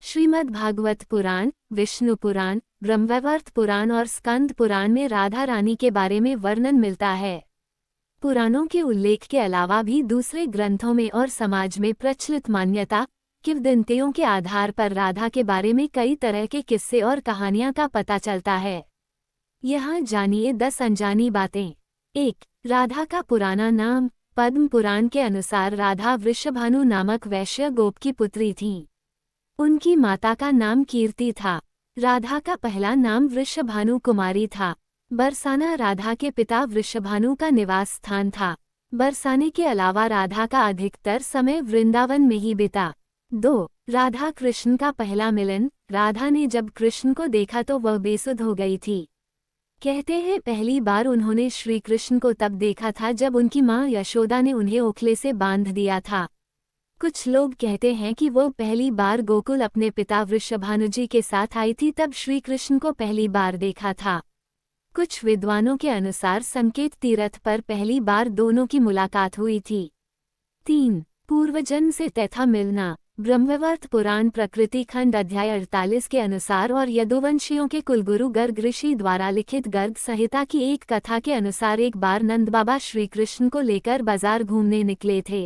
श्रीमद् भागवत पुराण, विष्णु पुराण, ब्रह्मवैवर्त पुराण और स्कंद पुराण में राधा रानी के बारे में वर्णन मिलता है। पुराणों के उल्लेख के अलावा भी दूसरे ग्रंथों में और समाज में प्रचलित मान्यता, किंवदंतियों के आधार पर राधा के बारे में कई तरह के किस्से और कहानियां का पता चलता है। यहाँ जानिए 10 अनजानी बातें। 1. राधा का पुराना नाम। पद्म पुराण के अनुसार राधा वृषभानु नामक वैश्य गोप की पुत्री थीं। उनकी माता का नाम कीर्ति था। राधा का पहला नाम वृषभानु कुमारी था। बरसाना राधा के पिता वृषभानु का निवास स्थान था। बरसाने के अलावा राधा का अधिकतर समय वृंदावन में ही बीता। 2. राधा कृष्ण का पहला मिलन। राधा ने जब कृष्ण को देखा तो वह बेसुध हो गई थी। कहते हैं पहली बार उन्होंने श्री कृष्ण को तब देखा था जब उनकी माँ यशोदा ने उन्हें ओखले से बांध दिया था। कुछ लोग कहते हैं कि वो पहली बार गोकुल अपने पिता वृषभानुजी के साथ आई थी तब श्री कृष्ण को पहली बार देखा था। कुछ विद्वानों के अनुसार संकेत तीर्थ पर पहली बार दोनों की मुलाकात हुई थी। 3. पूर्वजन्म से तैथा मिलना। ब्रह्मवैवर्त पुराण प्रकृति खंड अध्याय 48 के अनुसार और यदुवंशियों के कुलगुरु गर्ग ऋषि द्वारा लिखित गर्ग संहिता की एक कथा के अनुसार एक बार नंद बाबा श्री कृष्ण को लेकर बाजार घूमने निकले थे।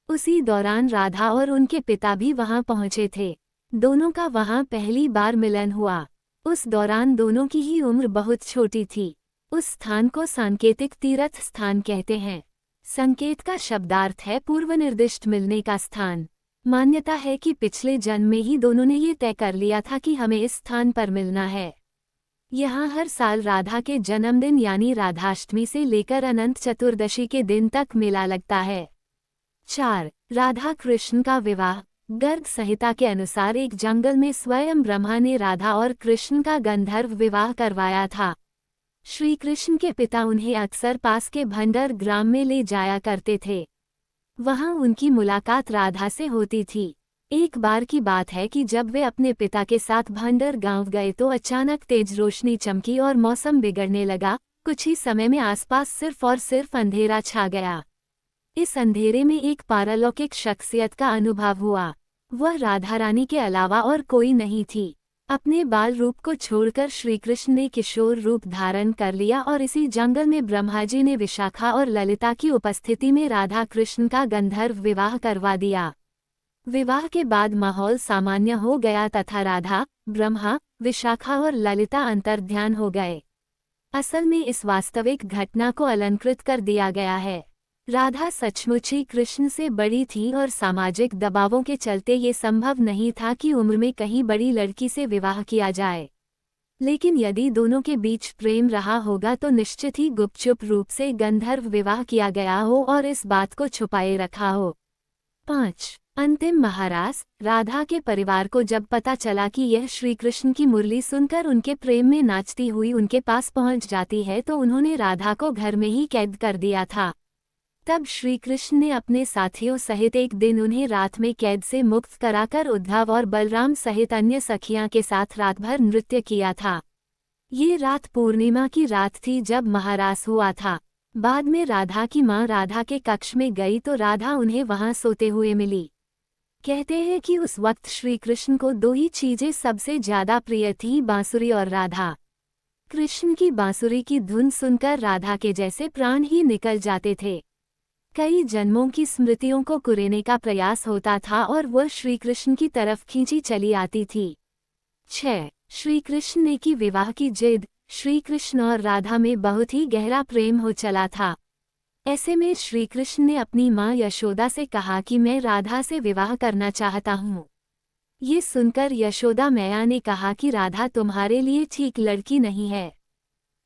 उसी दौरान राधा और उनके पिता भी वहां पहुंचे थे। दोनों का वहां पहली बार मिलन हुआ। उस दौरान दोनों की ही उम्र बहुत छोटी थी। उस स्थान को सांकेतिक तीर्थ स्थान कहते हैं। संकेत का शब्दार्थ है पूर्व निर्दिष्ट मिलने का स्थान। मान्यता है कि पिछले जन्म में ही दोनों ने ये तय कर लिया था कि हमें इस स्थान पर मिलना है। यहाँ हर साल राधा के जन्मदिन यानी राधाष्टमी से लेकर अनंत चतुर्दशी के दिन तक मेला लगता है। 4. राधा कृष्ण का विवाह। गर्ग संहिता के अनुसार एक जंगल में स्वयं ब्रह्मा ने राधा और कृष्ण का गंधर्व विवाह करवाया था। श्री कृष्ण के पिता उन्हें अक्सर पास के भंडर ग्राम में ले जाया करते थे। वहां उनकी मुलाकात राधा से होती थी। एक बार की बात है कि जब वे अपने पिता के साथ भंडर गांव गए तो अचानक तेज रोशनी चमकी और मौसम बिगड़ने लगा। कुछ ही समय में आसपास सिर्फ और सिर्फ अंधेरा छा गया। इस अंधेरे में एक पारलौकिक शख्सियत का अनुभव हुआ। वह राधा रानी के अलावा और कोई नहीं थी। अपने बाल रूप को छोड़कर श्री कृष्ण ने किशोर रूप धारण कर लिया और इसी जंगल में ब्रह्माजी ने विशाखा और ललिता की उपस्थिति में राधा कृष्ण का गंधर्व विवाह करवा दिया। विवाह के बाद माहौल सामान्य हो गया तथा राधा, ब्रह्मा, विशाखा और ललिता अंतर्ध्यान हो गए। असल में इस वास्तविक घटना को अलंकृत कर दिया गया है। राधा सचमुच ही कृष्ण से बड़ी थी और सामाजिक दबावों के चलते ये संभव नहीं था कि उम्र में कहीं बड़ी लड़की से विवाह किया जाए। लेकिन यदि दोनों के बीच प्रेम रहा होगा तो निश्चित ही गुपचुप रूप से गंधर्व विवाह किया गया हो और इस बात को छुपाए रखा हो। 5. अंतिम महारास। राधा के परिवार को जब पता चला कि यह श्री कृष्ण की मुरली सुनकर उनके प्रेम में नाचती हुई उनके पास पहुंच जाती है तो उन्होंने राधा को घर में ही कैद कर दिया था। तब श्री कृष्ण ने अपने साथियों सहित एक दिन उन्हें रात में कैद से मुक्त कराकर उद्धव और बलराम सहित अन्य सखियां के साथ रात भर नृत्य किया था। ये रात पूर्णिमा की रात थी जब महारास हुआ था। बाद में राधा की मां राधा के कक्ष में गई तो राधा उन्हें वहां सोते हुए मिली। कहते हैं कि उस वक्त श्री कृष्ण को 2 ही चीजें सबसे ज्यादा प्रिय थी, बांसुरी और राधा। कृष्ण की बांसुरी की धुन सुनकर राधा के जैसे प्राण ही निकल जाते थे। कई जन्मों की स्मृतियों को कुरेने का प्रयास होता था और वह श्री कृष्ण की तरफ खींची चली आती थी। 6. श्री कृष्ण ने की विवाह की जिद। श्री कृष्ण और राधा में बहुत ही गहरा प्रेम हो चला था। ऐसे में श्री कृष्ण ने अपनी माँ यशोदा से कहा कि मैं राधा से विवाह करना चाहता हूँ। ये सुनकर यशोदा मैया ने कहा कि राधा तुम्हारे लिए ठीक लड़की नहीं है।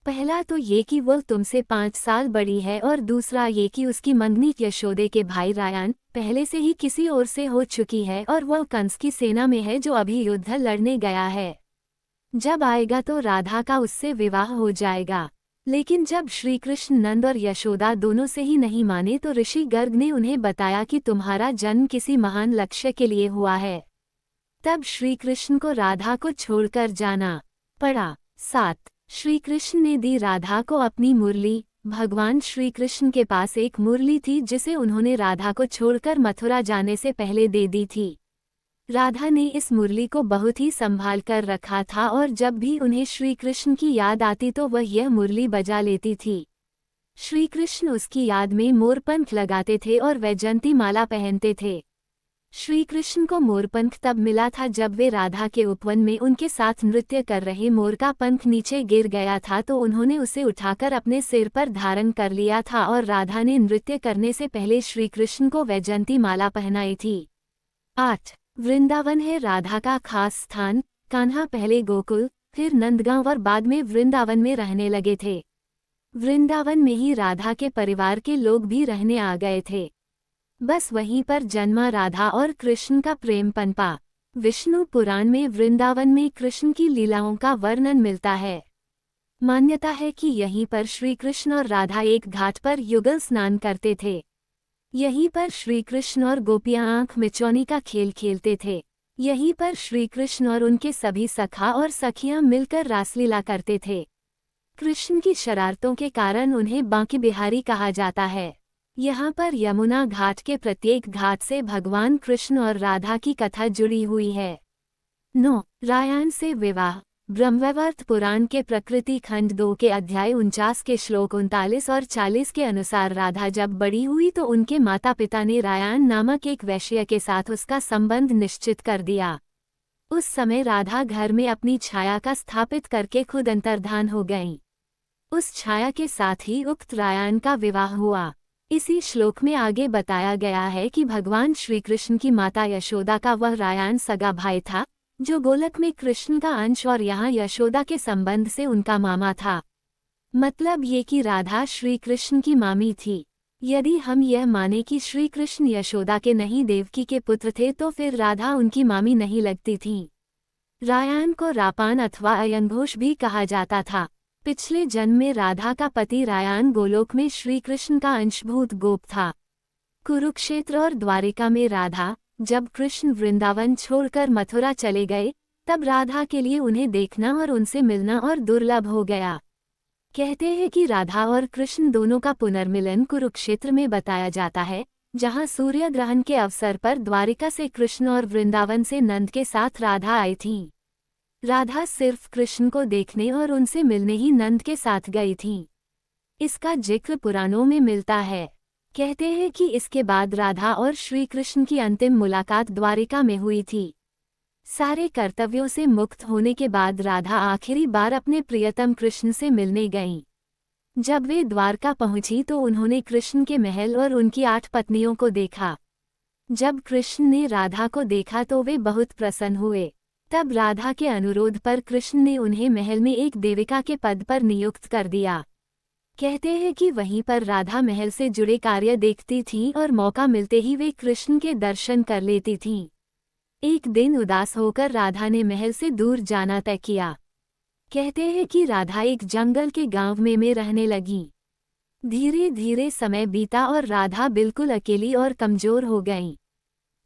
पहला तो ये कि वह तुमसे 5 साल बड़ी है और दूसरा ये कि उसकी मंगनी यशोदे के भाई रायन पहले से ही किसी और से हो चुकी है और वह कंस की सेना में है जो अभी युद्ध लड़ने गया है। जब आएगा तो राधा का उससे विवाह हो जाएगा। लेकिन जब श्री कृष्ण नंद और यशोदा दोनों से ही नहीं माने तो ऋषि गर्ग ने उन्हें बताया कि तुम्हारा जन्म किसी महान लक्ष्य के लिए हुआ है। तब श्री कृष्ण को राधा को छोड़कर जाना पड़ा। 7. श्री कृष्ण ने दी राधा को अपनी मुरली। भगवान श्री कृष्ण के पास एक मुरली थी जिसे उन्होंने राधा को छोड़कर मथुरा जाने से पहले दे दी थी। राधा ने इस मुरली को बहुत ही संभाल कर रखा था और जब भी उन्हें श्री कृष्ण की याद आती तो वह यह मुरली बजा लेती थी। श्री कृष्ण उसकी याद में मोरपंख लगाते थे और वैजयंती माला पहनते थे। श्री कृष्ण को मोरपंख तब मिला था जब वे राधा के उपवन में उनके साथ नृत्य कर रहे मोर का पंख नीचे गिर गया था तो उन्होंने उसे उठाकर अपने सिर पर धारण कर लिया था और राधा ने नृत्य करने से पहले श्री कृष्ण को वैजयंती माला पहनाई थी। 8. वृंदावन है राधा का खास स्थान। कान्हा पहले गोकुल, फिर नंदगांव और बाद में वृंदावन में रहने लगे थे। वृंदावन में ही राधा के परिवार के लोग भी रहने आ गए थे। बस वहीं पर जन्मा राधा और कृष्ण का प्रेम पनपा। विष्णु पुराण में वृंदावन में कृष्ण की लीलाओं का वर्णन मिलता है। मान्यता है कि यहीं पर श्री कृष्ण और राधा एक घाट पर युगल स्नान करते थे। यहीं पर श्री कृष्ण और गोपियां आंख मिचौनी का खेल खेलते थे। यहीं पर श्री कृष्ण और उनके सभी सखा और सखियां मिलकर रासलीला करते थे। कृष्ण की शरारतों के कारण उन्हें बांके बिहारी कहा जाता है। यहाँ पर यमुना घाट के प्रत्येक घाट से भगवान कृष्ण और राधा की कथा जुड़ी हुई है। 9. रायन से विवाह। ब्रह्मवैवर्त पुराण के प्रकृति खंड 2 के अध्याय 49 के श्लोक 39 और 40 के अनुसार राधा जब बड़ी हुई तो उनके माता पिता ने रायन नामक एक वैश्य के साथ उसका संबंध निश्चित कर दिया। उस समय राधा घर में अपनी छाया का स्थापित करके खुद अंतर्धान हो गईं। उस छाया के साथ ही उक्त रायन का विवाह हुआ। इसी श्लोक में आगे बताया गया है कि भगवान श्री कृष्ण की माता यशोदा का वह रायन सगा भाई था जो गोलक में कृष्ण का अंश और यहाँ यशोदा के संबंध से उनका मामा था। मतलब ये कि राधा श्री कृष्ण की मामी थी। यदि हम यह माने कि श्री कृष्ण यशोदा के नहीं देवकी के पुत्र थे तो फिर राधा उनकी मामी नहीं लगती थी। रायन को रापान अथवा अयंघोष भी कहा जाता था। पिछले जन्म में राधा का पति रायन गोलोक में श्री कृष्ण का अंशभूत गोप था। कुरुक्षेत्र और द्वारिका में राधा, जब कृष्ण वृंदावन छोड़कर मथुरा चले गए तब राधा के लिए उन्हें देखना और उनसे मिलना और दुर्लभ हो गया। कहते हैं कि राधा और कृष्ण दोनों का पुनर्मिलन कुरुक्षेत्र में बताया जाता है, जहां सूर्य ग्रहण के अवसर पर द्वारिका से कृष्ण और वृंदावन से नंद के साथ राधा आई थीं। राधा सिर्फ कृष्ण को देखने और उनसे मिलने ही नंद के साथ गई थीं। इसका जिक्र पुराणों में मिलता है। कहते हैं कि इसके बाद राधा और श्री कृष्ण की अंतिम मुलाकात द्वारिका में हुई थी। सारे कर्तव्यों से मुक्त होने के बाद राधा आखिरी बार अपने प्रियतम कृष्ण से मिलने गईं। जब वे द्वारका पहुंची तो उन्होंने कृष्ण के महल और उनकी 8 पत्नियों को देखा। जब कृष्ण ने राधा को देखा तो वे बहुत प्रसन्न हुए। तब राधा के अनुरोध पर कृष्ण ने उन्हें महल में एक देविका के पद पर नियुक्त कर दिया। कहते हैं कि वहीं पर राधा महल से जुड़े कार्य देखती थीं और मौका मिलते ही वे कृष्ण के दर्शन कर लेती थीं। एक दिन उदास होकर राधा ने महल से दूर जाना तय किया। कहते हैं कि राधा एक जंगल के गांव में रहने लगी। धीरे धीरे समय बीता और राधा बिल्कुल अकेली और कमजोर हो गईं।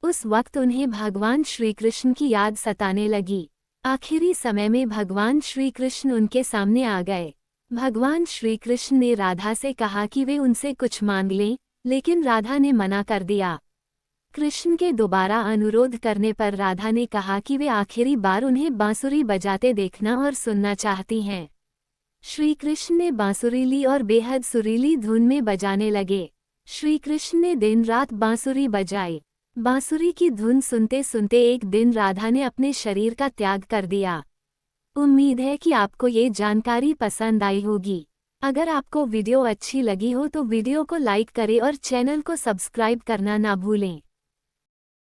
उस वक्त उन्हें भगवान श्री कृष्ण की याद सताने लगी। आखिरी समय में भगवान श्री कृष्ण उनके सामने आ गए। भगवान श्री कृष्ण ने राधा से कहा कि वे उनसे कुछ मांग लें, लेकिन राधा ने मना कर दिया। कृष्ण के दोबारा अनुरोध करने पर राधा ने कहा कि वे आखिरी बार उन्हें बांसुरी बजाते देखना और सुनना चाहती हैं। श्री कृष्ण ने बांसुरी ली और बेहद सुरीली धुन में बजाने लगे। श्री कृष्ण ने दिन रात बांसुरी बजाई। बांसुरी की धुन सुनते सुनते एक दिन राधा ने अपने शरीर का त्याग कर दिया। उम्मीद है कि आपको ये जानकारी पसंद आई होगी। अगर आपको वीडियो अच्छी लगी हो तो वीडियो को लाइक करें और चैनल को सब्सक्राइब करना ना भूलें।